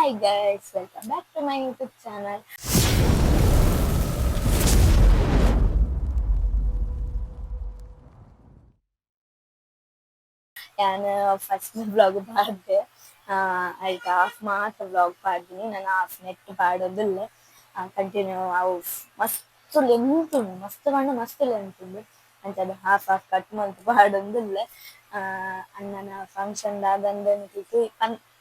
Hi guys, welcome back to my YouTube channel. ഞാൻ first vlog പാടിದೆ ಆಯ್ತು half ಮಾತ್ರ vlog ಪಾಡ್ತೀನಿ ನಾನು ಹಾಫ್ ನೆಟ್ ಪಾಡೋದಿಲ್ಲ ಕಂಟಿನ್ಯೂ ಅವು ಮಸ್ತ್ ಲೆಂತುಂಡು ಮಸ್ತ್ ಪಂಡ ಮಸ್ತ್ ಲೆಂತುಂಡು ಅಂಚದು ಹಾಫ್ ಕಟ್ ಮಂತ್ ಪಾಡೋದಿಲ್ಲ ಅಣ್ಣನ ಫಂಕ್ಷನ್ ದಾದಂದನಿಗೆ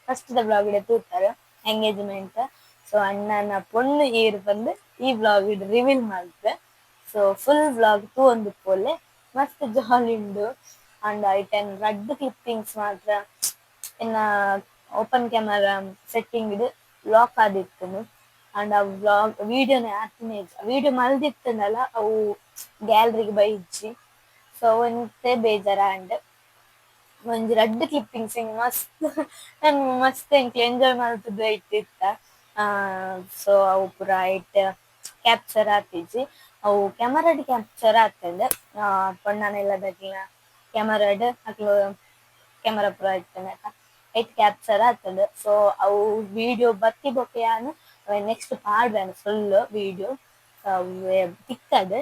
ಫಸ್ಟ್ ವ್ಲಾಗ್ ತೂತಾರೆ ಎಂಗೇಜ್ಮೆಂಟ್ ಸೊ ಅಣ್ಣನ ಪೊಣ್ಣು ಏರು ಬಂದು ಈ ವ್ಲಾಗ್ ರಿವೀಲ್ ಮಾಡ್ತೆ ಸೊ ಫುಲ್ ವ್ಲಾಗ್ ತೂ ಒಂದು ಪೋಲೆ ಮಸ್ತ್ ಜಾಲಿ ಉಂಡು ಅಂಡ್ ಐಟನ್ ರಡ್ ಕ್ಲಿಪ್ಪಿಂಗ್ಸ್ ಮಾತ್ರ ಇನ್ನ ಓಪನ್ ಕ್ಯಾಮರಾ ಸೆಟ್ಟಿಂಗ್ ಲಾಕ್ ಆದಿತ್ತು ಅಂಡ್ ಆ ವ್ಲಾಗ್ ವಿಡಿಯೋನೇ ಆತನೇ ವಿಡಿಯೋ ಮಲ್ದಿತ್ತನಲ್ಲ ಅವು ಗ್ಯಾಲರಿಗೆ ಬೈಜ್ಜಿ ಸೊ ಒಂತೆ ಬೇಜಾರ ಅಂಡ್ ಒಂಜಿ ರಡ್ಡ್ ಕ್ಲಿಪ್ಪಿಂಗ್ಸ್ ಹಿಂಗ್ ಮಸ್ತ್ ನನ್ ಮಸ್ತ್ ಎಂಕ್ಲೆ ಎಂಜಾಯ್ ಮಾಡ್ತಿದ್ದು ಇಟ್ಟಿತ್ತ ಸೊ ಅವು ಪೂರ ಐಟ್ ಕ್ಯಾಪ್ಚರ್ ಆತಿಜ್ಜಿ ಅವು ಕ್ಯಾಮರಾಡ್ ಕ್ಯಾಪ್ಚರ್ ಆತಂಡ್ ಪೊಣ್ಣನೆಲ್ಲ ದಕ್ಲಿನ ಕ್ಯಾಮರಾಡ್ ಅಕ್ಲು ಕ್ಯಾಮರಾ ಪೂರ ಇರ್ತೇನೆ ಐಟ್ ಕ್ಯಾಪ್ಚರ್ ಆತಂಡ್ ಸೊ ಅವು ವಿಡಿಯೋ ಬತ್ತಿ ಬೊಕೆಯಾನು ನೆಕ್ಸ್ಟ್ ಪಾಡ್ಬೇನು ಫುಲ್ ವಿಡಿಯೋ ತಿಕ್ಕದ್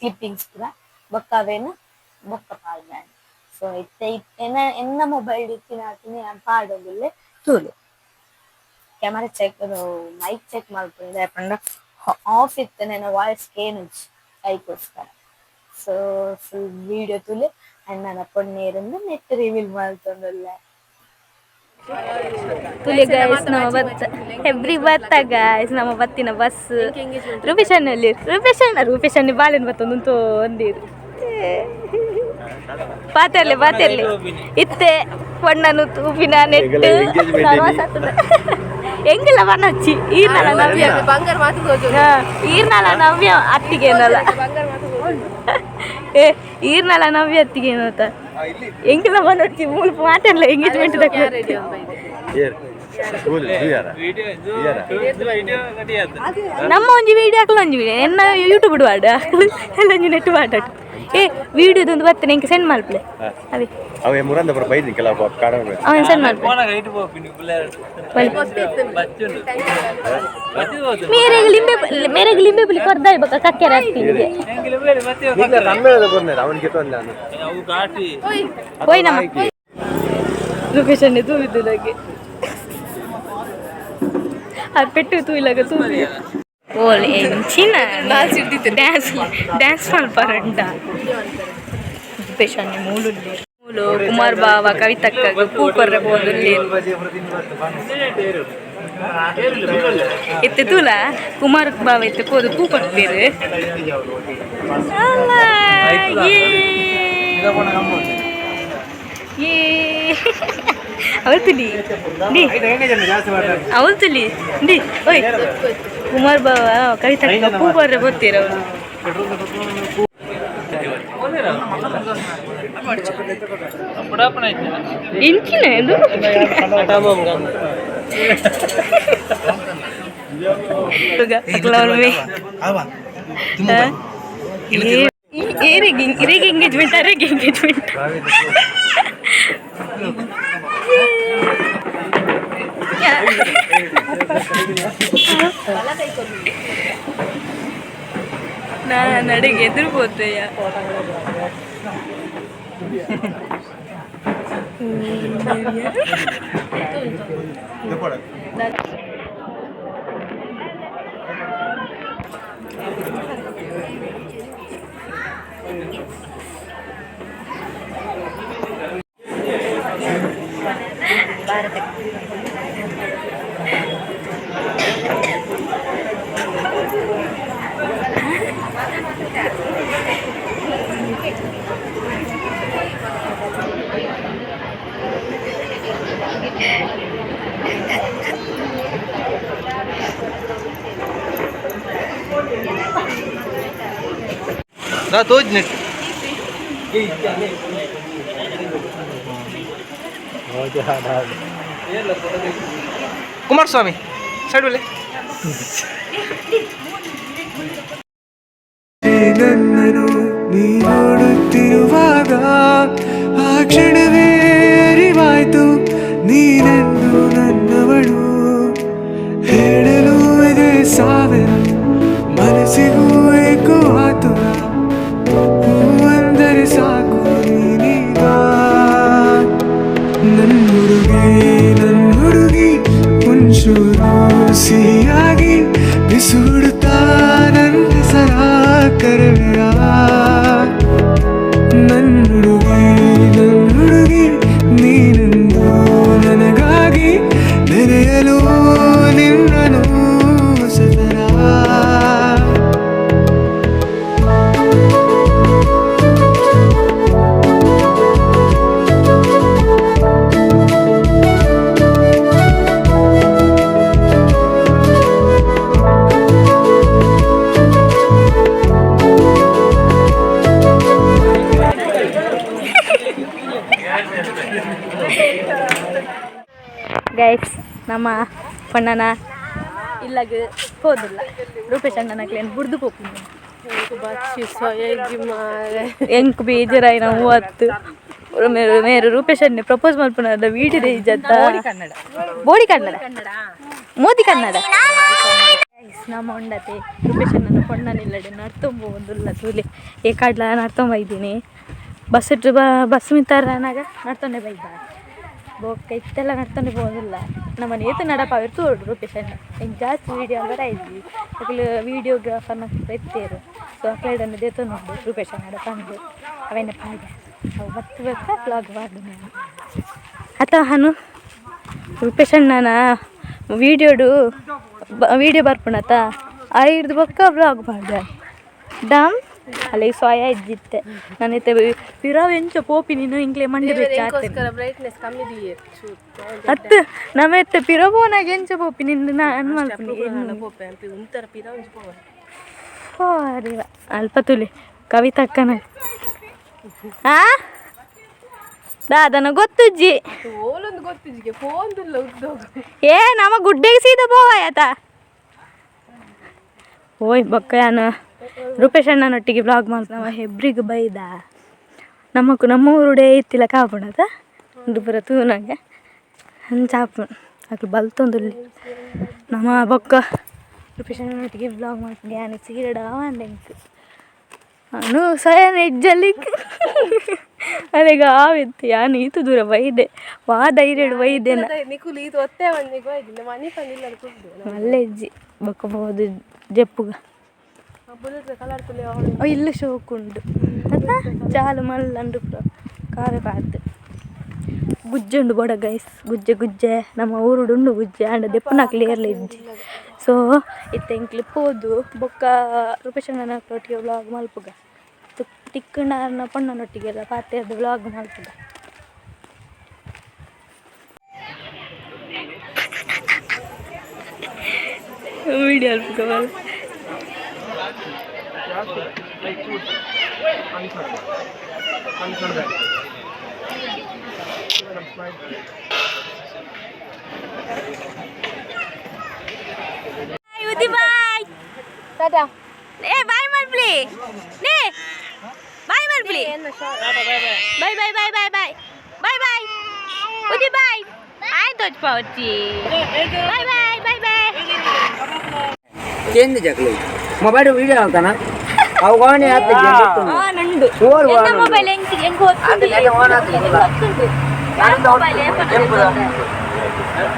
ಕ್ಲಿಪ್ಪಿಂಗ್ಸ್ ಪೂರ ಬೊಕ್ಕವೇನು ಬೊಕ್ಕ ಪಾಡ್ಬೇನು ಸೊ ಇತ್ತೆ ಎನ್ನ ಮೊಬೈಲ್ ಇತ್ತಿನ ನಾನು ಪಾಡೋದಿಲ್ಲ ತೂಲು ಕ್ಯಾಮರಾ ಚೆಕ್ ಮೈಕ್ ಚೆಕ್ ಮಾಡ್ಕೊಂಡು ಯಾಕಂದ್ರೆ ಆಫ್ ಇತ್ತು ನನ್ನ ವಾಯ್ಸ್ ಕೇನುಜ್ ಅದಕ್ಕೋಸ್ಕರ ಸೊ ಫುಲ್ ವಿಡಿಯೋ ತುಲೆ ಅಂಡ್ ನನ್ನ ಪೊಣ್ಣೇರಿಂದ ನೆಟ್ ರಿವೀಲ್ ಮಾಡ್ತಂದಲ್ಲ ತುಲೆ ಗೈಸ್ ನಮ್ಮ ಬತ್ತ ಎವ್ರಿ ಬತ್ತ ಗೈಸ್ ನಮ್ಮ ಬತ್ತಿನ ಬಸ್ ರೂಪೇಶನಲ್ಲಿ ರೂಪೇಶಣ್ಣಿ ಬಾಳೆನ್ ಬತ್ತೊಂದು ಒಂದಿರು ಪಾತೆರ್ಲೆ ಇತ್ತೆ ಪೊಣ್ಣನು ತೂಪಿನ ನೆಟ್ಟು ಎಂಗಿಲ್ಲ ಬಣ್ಣಚ್ಚಿ ಈರ್ನಲ ನವ್ಯ ಅತ್ತಿಗೇನಲ್ಲ ಈರ್ನಲ ನವ್ಯ ಅತ್ತಿಗೇನತ್ತ ಎಂಗಿಲ್ಲ ಬಣ್ಣಚ್ಚಿ ಮೂಲ ಮಾತೆರ್ಲ ಎಂಗೇಜ್ಮೆಂಟ್ ನಮ್ಮ ಒಂಜಿ ವಿಡಿಯೋ ಹಾಕಲ ಒಂಜಿ ವಿಡಿಯೋ ಎನ್ನ ಯೂಟ್ಯೂಬ್ ಇಡುವಾಡ ಎಲ್ಲ ಒಂಜಿ ನೆಟ್ ಪಾಡಟ್ ವಿಡಿಯೋದೊಂದು ಬರ್ತೇನೆ ಇಂಕ ಸೆಂಡ್ ಮಾಡ್ಪ್ಲೆ ಅದೇ ಅವೇ ಮುರಂದಪುರ ಬೈದಿನಿ ಕೆಲವು ಕಾಡೋಣ ಅವನ್ ಸೆಂಡ್ ಮಾಡ್ಪ್ಲೆ ಮೇರೆಗೆ ಲಿಂಬೆ ಪುಲಿ ಕೊರ್ದಾಯ್ ಬಕ್ಕ ಕಕ್ಕೆರ ಆಗ್ತೀನಿ ಹೋಯ್ ನಮ್ಮ ಲೊಕೇಶನ್ ತೂವಿದ್ದು ನನಗೆ ಅದು ಪೆಟ್ಟು ತೂಯಿಲಾಗ ತೂವಿ ಓಲ್ ಎಂಚಿನ ಡ್ಯಾನ್ಸ್ ಮಲ್ಪರಂಡ ರೂಪೇಶನ್ನೆ ಮೂಲು ಕುಮಾರ್ ಬಾವ ಕವಿತಕ್ಕ ಪೂ ಕೊರ್ರೆ ಹೋದಲ್ಲಿ ಎತ್ತೆ ತೂಲ ಕುಮಾರ್ ಬಾವ ಎತ್ತೆ ಹೋದು ಪೂ ಕೊಡ್ತೀರಿ ಅವಳು ತುಲಿ ಡಿ ಓಯ್ ಕುಮಾರ್ ಬಾವ ಕವಿತಕ್ಕ ಪೂ ಕೊರ್ರೆ ಬರ್ತೀರ ಇಂಚಿನ ಇದು ಎಂಗೇಜ್ಮೆಂಟ್ ನಾನು ಅಡಿಗೆ ಎದುರ್ಬೋತೆಯ ಕುಮಾರಸ್ವಾಮಿ ಸೈಡ್ ಒಳ್ಳೆ ನನ್ನನು ನೀ ನೋಡುತ್ತಿರುವಾಗ ಆ ಕ್ಷಣವೇ ಅರಿವಾಯ್ತು ನೀನೆಂದು ನನ್ನವಳು ಚೂರು ಸಿಹಿಯಾಗಿ ಬಿಸುಡುತ್ತಾ ನನ್ನ ಸರ ಕರೆವೆಯ ನನ್ನ ಹುಡುಗಿ ನೀನೆಂದು ನನಗಾಗಿ ನೆನೆಯಲು ನಿನ್ನನು ಸದರ ಗೈಸ್ ನಮ್ಮ ಪಣ್ಣನ ಇಲ್ಲಾಗ ಹೋದಿಲ್ಲ ರೂಪೇಶ್ ಅಣ್ಣನಕ್ಲೇನು ಬುಡ್ದು ಹೋಗ್ತೀನಿ ಎಂಕ್ ಬೇಜಾರಾಯಿ ನಾವು 30 ಮೇರು ರೂಪೇಶ್ ಅಣ್ಣೆ ಪ್ರಪೋಸ್ ಮಾಡ್ಪುನದ ವೀಡಿಯೋ ಇಜ್ಜತ್ತ ಬೋಡಿ ಕನ್ನಡ ಮೋದಿ ಕನ್ನಡ ನಮ್ಮ ಉಂಡತೆ ರೂಪೇಶ್ ಅಣ್ಣನ ಪೊಣ್ಣನಿಲ್ಲಡೆ ನಡ್ತೊಂಬ ಒಂದುಲ್ಲ ತೂಲೆ ಏ ಕಾಡ್ಲ ನಡ್ತೊಂಬ ಇದ್ದೀನಿ ಬಸ್ ಇಟ್ಟು ಬಸ್ ಮಿತ್ತಾರನಾಗ ನಡ್ತೊಂಡೆ ಬೈದ ಬೋಕ್ಕ ಇತ್ತೆಲ್ಲ ನಡ್ತೊಂಡೆ ಹೋಗೋದಿಲ್ಲ ನಮ್ಮನೆ ಏತು ನಡಪ ಇರ್ತು ಹೊರಡು ರೂಪೇಶ್ ಅಣ್ಣ ಹಿಂಗೆ ಜಾಸ್ತಿ ವೀಡಿಯೋ ಅಂದ್ರೆ ಆಯ್ತು ಅಕ್ಲು ವೀಡಿಯೋಗ್ರಾಫರ್ನ ಎತ್ತೇರು ಸೊ ಅಕ್ಲೈಡನ್ನು ದೇತು ನೋಡು ರೂಪೇಶ್ ಅಣ್ಣ ನಡಪಂದು ಅವೇನೆ ಪಾಡ ಅವು ಬತ್ತು ಬರ್ತಾ ಬ್ಲಾಗ್ ಮಾಡಿ ನಾನು ಅಥವಾ ಹಾನು ರೂಪೇಶ್ ಅಣ್ಣನ ವೀಡಿಯೋ ಬರ್ಪುಣತ ಐದು ಬೊಕ್ಕ ಬ್ಲಾಗ್ ಮಾಡಿದೆ ಡಮ್ ಅಲ್ಲಿ ಸೋಯ ಇದ್ದಿತ್ತೆ ನಾನೈತೆ ಪಿರಾವ್ ಎಂಚ ಪೋಪಿ ನೀನು ಇಂಕ್ಲೆ ಮಂಡಿದ ಅತ್ತು ನಮ್ಮೈತೆ ಪಿರಬೋನಾಗ ಎಂಚ ಪೋಪಿ ನಿಂದು ನಾನು ಮಲ್ಪನಿ ಅರಿವ ಅಲ್ಪ ತುಲಿ ಕವಿತಕ್ಕನ ದಾದನ ಗೊತ್ತುಜ್ಜಿ ಏ ನಮ್ಮ ಗುಡ್ಡೆಗೆ ಸೀದಾ ಪೋವಾಯತ ಓಯ್ ಬೊಕ್ಕ ಯಾನ ರೂಪೇಶ್ ಅಣ್ಣನೊಟ್ಟಿಗೆ ಬ್ಲಾಗ್ ಮಾಡ್ತ ನಾವು ಹೆಬ್ರಿಗೆ ಬೈದ ನಮ್ಮ ಊರುಡೆ ಇತ್ತಿಲ್ಲ ಕಾಪುಣದ ದುಬ್ಬರ ತೂನಾಗೆ ಹಂಚಾಪು ಅಕ್ಲು ಬಲ್ತೊಂದುಲ್ಲಿ ನಮ್ಮ ಬೊಕ್ಕ ರೂಪೇಶ್ ಅಣ್ಣನೊಟ್ಟಿಗೆ ಬ್ಲಾಗ್ ಮಾಡ್ತೀನಿ ಯಾನು ಸೀರಡ ಅಂಡೆಂಕ್ ನಾನು ಸ್ವಯಂ ಹೆಜ್ಜಲಿಕ್ ಅಲ್ಲಿಗ ಆವಿತ್ತು ಯಾನು ಈತು ದೂರ ಬೈದೆ ವಾ ಧೈರ್ಯ ಬೈದೇನ ಅಲ್ಲೇ ಹೆಜ್ಜಿ ಬೊಕ್ಕಬಹುದು ಜಪ್ಪುಗ ಇಲ್ಲು ಶೋಕುಂಡು ಜಾಲು ಮಲ್ಲಂಡು ಕಾರ ಪಾತು ಗುಜ್ಜುಂಡು ಬೊಡ ಗೈಸ್ ಗುಜ್ಜೆ ನಮ್ಮ ಊರುಡುಂಡು ಗುಜ್ಜೆ ಅಂಡ ದೆಪ್ಪನಾಕ್ಲಿ ಏರ್ಲ ಇಜ್ಜಿ ಸೊ ಇತ್ತೆ ಕ್ಲಿಪ್ ಹೋದು ಬೊಕ್ಕ ರೂಪೇಶ್ ಅಣ್ಣನೊಟ್ಟಿಗೆ ವ್ಲಾಗ್ ಮಲ್ಪುಗ ಟಿಕ್ಕಂಡ ಪಣ್ಣನೊಟ್ಟಿಗೆಲ್ಲ ಪಾತೆರ್ದು ವ್ಲಾಗ್ ಮಲ್ಪುಗ ವಿಡಿಯೋ ಅಲ್ಪುಗ ಬಾಯ್ ಟಾಟಾ ಏ ಬಾಯ್ ಮಾಡ್ಲಿ ನೇ ಬಾಯ್ ಮಾಡ್ಲಿ ಬಾಯ್ ಬಾಯ್ ಬಾಯ್ ಬಾಯ್ ಬಾಯ್ ಬಾಯ್ ಬಾಯ್ ಉದಿ ಬಾಯ್ ಆಯ್ತು ಪೌಚಿ ಬಾಯ್ ಬಾಯ್ ಬಾಯ್ ಬಾಯ್ ಚೇಂಜ್ ಜಗಲು ಮೊಬೈಲ್ ವಿಡಿಯೋ ಹಾಕನ ಅವಗಾನೆ ಆತ ಜೆಂಡು ನಂಡು ಎಂತ ಮೊಬೈಲ್ ಹೆಂಗ್ ಹೋಗ್ತದೆ ಮೊಬೈಲ್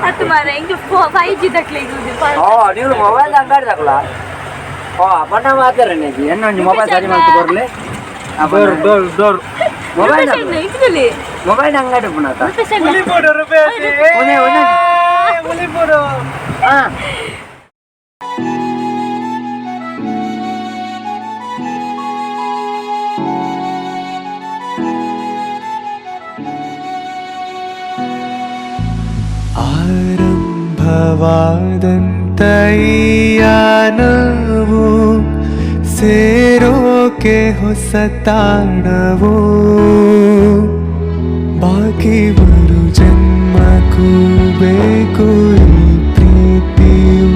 ಹತ್ತು ಮಾರೆ ಹೆಂಗ್ 5G ದಕ್ಲೆ ಇದು ನೀವು ಮೊಬೈಲ್ ಅಂಗಡಿ ತಗೊಳ್ಳ ಅಪ್ಪನ ಮಾತಾರ ನೀನು ಏನು ಮೊಬೈಲ್ ಸರಿ ಮಾಡ್ತು ಬರ್ಲಿ ಡೋರ್ ಮೊಬೈಲ್ ಅಂಗಡಿ ಪುನಃ ಆರಂಭವಾದಂತ ಈ ಯಾನವು ಸೇರೋಕೆ ಹೊಸ ತಾಣವು ಬಾಕಿ ಬರು ಜನ್ಮಕ್ಕೂ ಬೇಕು ಈ ಪ್ರೀತಿಯು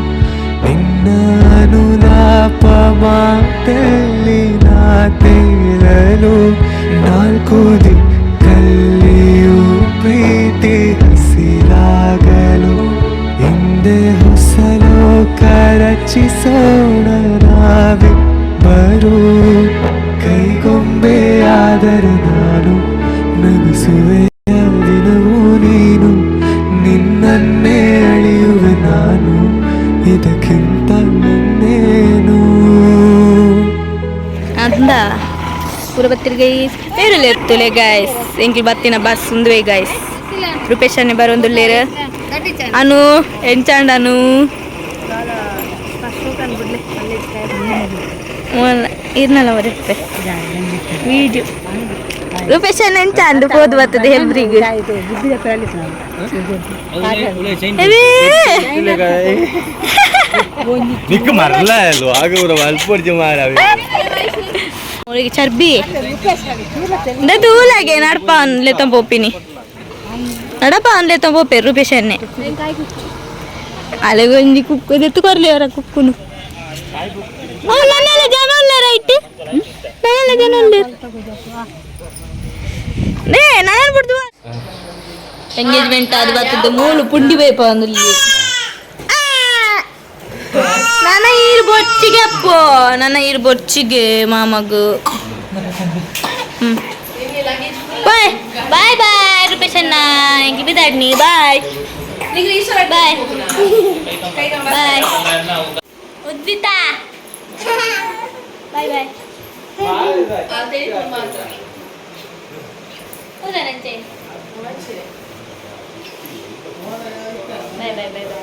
ನಿನ್ನ ಅನುಲಾಪ ಮಾತಲ್ಲಿ ನಾ ತೇಲಲು ನಾಲ್ಕು ದಿಕ್ಕಲ್ಲಿಯೂ ಪ್ರೀತಿ ಹಸಿರಾಗಲು ಹಿಂದೆ ಹೊಸ ಲೋಕ ರಚಿಸೋಣ ನಾವಿಬ್ಬರು ಕೈಗೊಂಬೆಯಾದರೆ ನಾನು ನಗಿಸುವೆ ದಿನವೂ ನೀನು ನಿನ್ನನ್ನೇ ಅಳಿಯುವೆ ನಾನು ಪೂರ ಬತ್ತಿರ ಗೈಸ್ ಬೇರೆಲ್ಲ ಇರ್ತಲೆ ಗೈಸ್ ಎಂಕಿ ಬತ್ತಿನ ಬಸ್ ಉಂದುವೆ ಗೈಸ್ ರೂಪೇಶನ್ನೇ ಬರೋಂದುಲ್ಲೇರು ಅನು ಎಂಚಾಂಡ್ ಅನು ಇರ್ನಲ್ಲ ಬರುತ್ತೆ ವಿಡಿಯೋ ರೂಪೇಶನ್ ಎಂಚಾಂಡ್ ಪೋದು ಬರ್ತದೆ ಹೆಲ್ಬ್ರಿಗೆ ನಿಕ್ಕ ಮರಲ ಆಗ ಅಲ್ಪ ಮಾರ ಅವಳಿಗೆ ಚರ್ಬಿ ದೂಲಾಗೆ ನಡಪ ಅನ್ಲೆ ತಂಬೋಪಿನಿ ನಡಪ ಅನ್ಲೆ ತಂಬೋಪೆ ರೂಪೇಶನ್ನೇ ಅಲೆಗೊಂಜಿ ಕುಕ್ಕು ಎತ್ತುಕೊರ್ಲಿ ಅವರ ಕುಕ್ಕುನು ನನ್ನೆಲ್ಲ ಜನ ಉಳ್ಳ ರೈಟ್ ನನ್ನೆಲ್ಲ ಜನ ಉಳ್ಳ ನಾನು ಬಿಡ್ದು ಎಂಗೇಜ್ಮೆಂಟ್ ಅದು ಬರ್ತದೆ ಮೂಲು ಪುಂಡಿ ಬೇಪ ಅಂದಲ್ಲಿ ನನ್ನ ಈರು ಬೊಚ್ಚಿಗೆ ಅಪ್ಪೋ ನನ್ನ ಈರು ಬೊಚ್ಚಿಗೆ ಮಾಮಗು ಬಾಯ್ ಬಾಯ್ ಬಾಯ್ ರೂಪೇಶನ್ನ ಎಂಗಿ ಬಿದ್ದಾಡ್ನಿ ಬಾಯ್ ಬಾಯ್ ಬಾಯ್ ಉದ್ದಿತಾ ಬಾಯ್ ಬಾಯ್ ಹೌದಾ ನಂಚೆ ಬಾಯ್ ಬಾಯ್ ಬಾಯ್ ಬಾಯ್